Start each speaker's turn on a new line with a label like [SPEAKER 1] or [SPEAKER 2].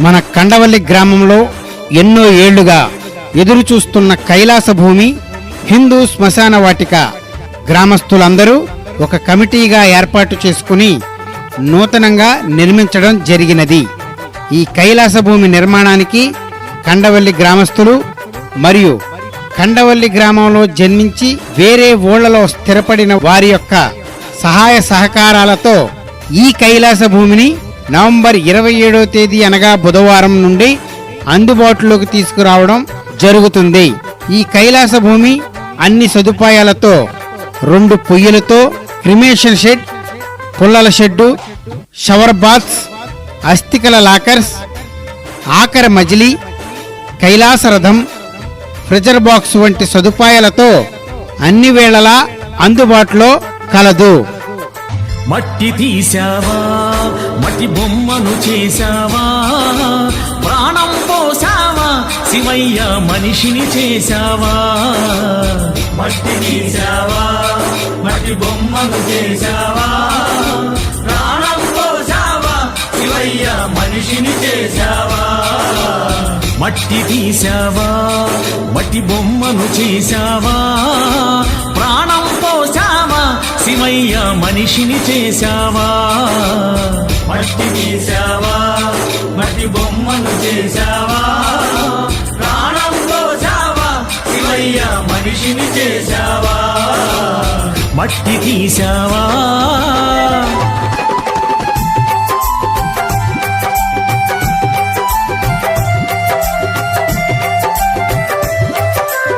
[SPEAKER 1] మన కండవల్లి గ్రామంలో ఎన్నో ఏళ్లుగా ఎదురు చూస్తున్న కైలాస భూమి హిందూ శ్మశాన వాటిక గ్రామస్తులందరూ ఒక కమిటీగా ఏర్పాటు చేసుకుని నూతనంగా నిర్మించడం జరిగినది. ఈ కైలాస భూమి నిర్మాణానికి కండవల్లి గ్రామస్తులు మరియు కండవల్లి గ్రామంలో జన్మించి వేరే ఊళ్ళలో స్థిరపడిన వారి యొక్క సహాయ సహకారాలతో ఈ కైలాస భూమిని నవంబర్ 27వ తేదీ అనగా బుధవారం నుండి అందుబాటులోకి తీసుకురావడం జరుగుతుంది. ఈ కైలాస భూమి అన్ని సదుపాయాలతో 2 పొయ్యిలతో, క్రిమేషన్ షెడ్, పుల్లల షెడ్డు, షవర్ బాత్స్, అస్థికల లాకర్స్, ఆకర మజిలీ, కైలాస రథం, ఫ్రిజర్ బాక్స్ వంటి సదుపాయాలతో అన్ని వేళలా అందుబాటులో కలదు.
[SPEAKER 2] మట్టి తీసావా, మట్టి బొమ్మను చేసావా, ప్రాణం పోసావా, శివయ్య మనిషిని చేసావా. మట్టి తీసావా, మట్టి బొమ్మను చేసావా, ప్రాణం పోసావా, శివయ్య మనిషిని చేసావా. మట్టి తీసావా, మట్టి బొమ్మను చేసావా, ప్రాణం పోసావా, శివయ్య మనిషిని చేసావా. మట్టి తీసావా, మట్టి బొమ్మను చేసావా, ప్రాణం పోసావా, శివయ్య మనిషిని చేసావా. మట్టి తీసావా.